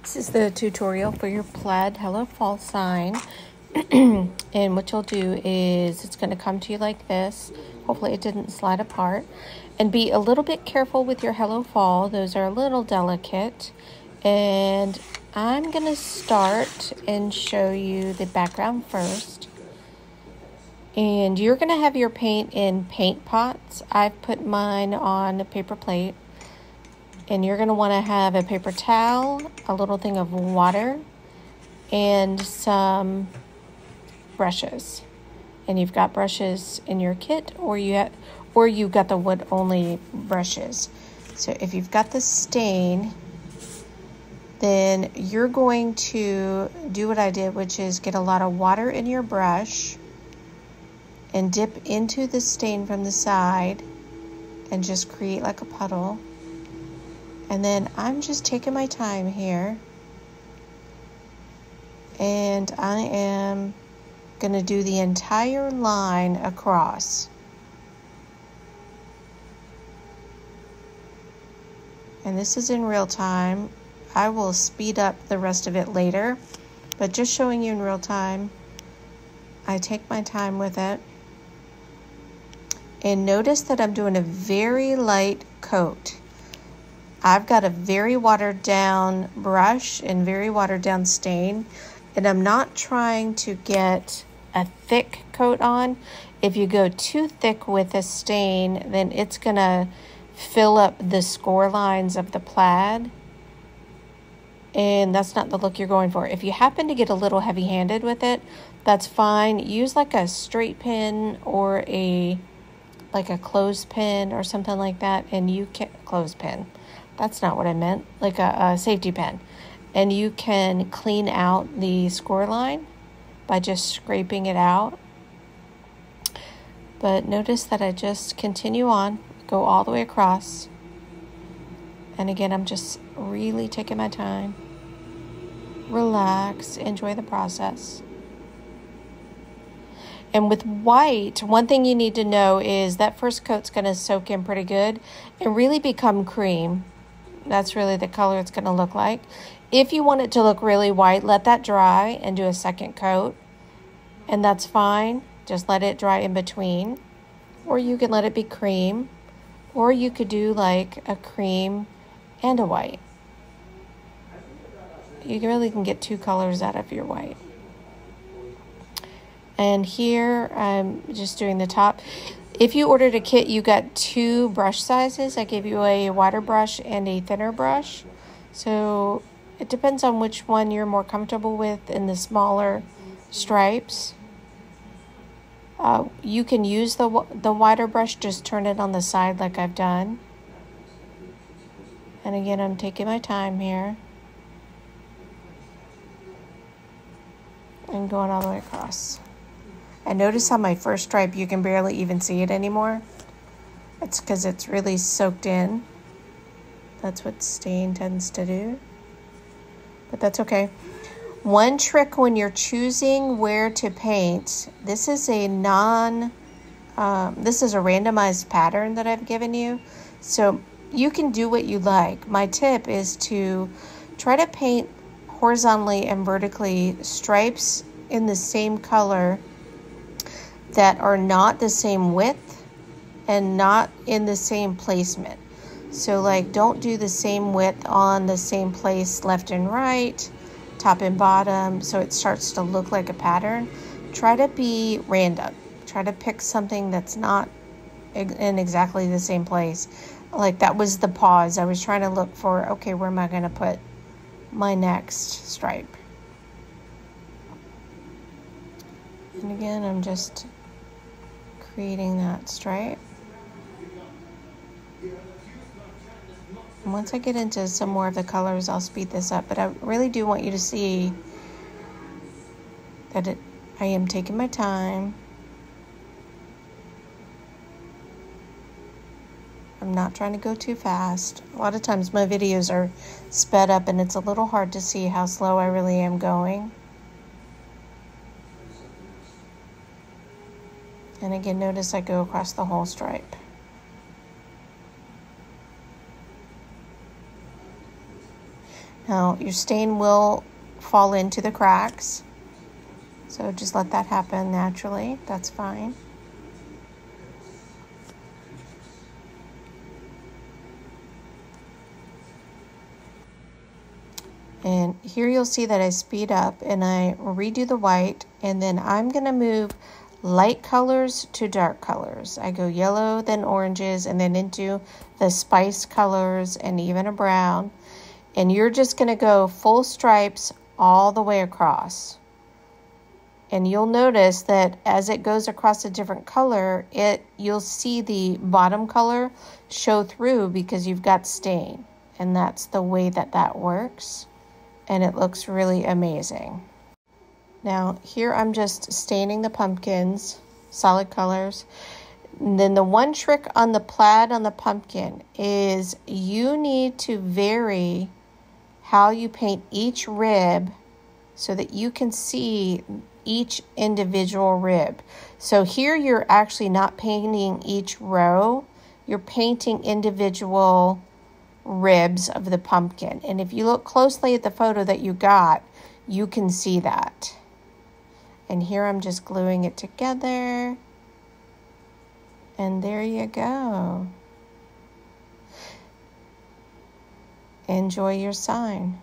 This is the tutorial for your plaid Hello Fall sign. And what you'll do is it's going to come to you like this. Hopefully it didn't slide apart. And be a little bit careful with your Hello Fall. Those are a little delicate. And I'm going to start and show you the background first. And you're going to have your paint in paint pots. I've put mine on a paper plate. And you're going to want to have a paper towel, a little thing of water, and some brushes. And you've got brushes in your kit, or you've got the wood only brushes. So if you've got the stain, then you're going to do what I did, which is get a lot of water in your brush and dip into the stain from the side and just create like a puddle. And then I'm just taking my time here, and I am going to do the entire line across. And this is in real time. I will speed up the rest of it later, but just showing you in real time. I take my time with it. And notice that I'm doing a very light coat. I've got a very watered down brush and very watered down stain, and I'm not trying to get a thick coat on. If you go too thick with a stain, then it's gonna fill up the score lines of the plaid, and that's not the look you're going for. If you happen to get a little heavy-handed with it, that's fine. Use like a straight pin or like a clothespin or something like that, and you can clothespin. That's not what I meant, like a safety pin. And you can clean out the score line by just scraping it out. But notice that I just continue on, go all the way across. And again, I'm just really taking my time. Relax, enjoy the process. And with white, one thing you need to know is that first coat's going to soak in pretty good and really become cream. That's really the color it's going to look like. If you want it to look really white, let that dry and do a second coat. And that's fine. Just let it dry in between. Or you can let it be cream. Or you could do like a cream and a white. You really can get two colors out of your white. And here I'm just doing the top. If you ordered a kit, you got two brush sizes. I gave you a wider brush and a thinner brush. So it depends on which one you're more comfortable with in the smaller stripes. You can use the wider brush, just turn it on the side like I've done. And again, I'm taking my time here. And going all the way across. And notice how my first stripe, you can barely even see it anymore. It's because it's really soaked in. That's what stain tends to do. But that's okay. One trick when you're choosing where to paint, this is a randomized pattern that I've given you. So you can do what you like. My tip is to try to paint horizontally and vertically stripes in the same color that are not the same width and not in the same placement. So like, don't do the same width on the same place left and right, top and bottom, so it starts to look like a pattern. Try to be random. Try to pick something that's not in exactly the same place. Like that was the pause. I was trying to look for, okay, where am I going to put my next stripe? And again, I'm just creating that stripe. And once I get into some more of the colors, I'll speed this up. But I really do want you to see that I am taking my time. I'm not trying to go too fast. A lot of times my videos are sped up and it's a little hard to see how slow I really am going. And again, notice I go across the whole stripe. Now your stain will fall into the cracks, so just let that happen naturally. That's fine. And here you'll see that I speed up and I redo the white, and then I'm going to move light colors to dark colors. I go yellow, then oranges, and then into the spice colors and even a brown. And you're just going to go full stripes all the way across. And you'll notice that as it goes across a different color, you'll see the bottom color show through because you've got stain. And that's the way that works. And it looks really amazing. Now here I'm just staining the pumpkins, solid colors. And then the one trick on the plaid on the pumpkin is you need to vary how you paint each rib so that you can see each individual rib. So here you're actually not painting each row, you're painting individual ribs of the pumpkin. And if you look closely at the photo that you got, you can see that. And here I'm just gluing it together. And there you go. Enjoy your sign.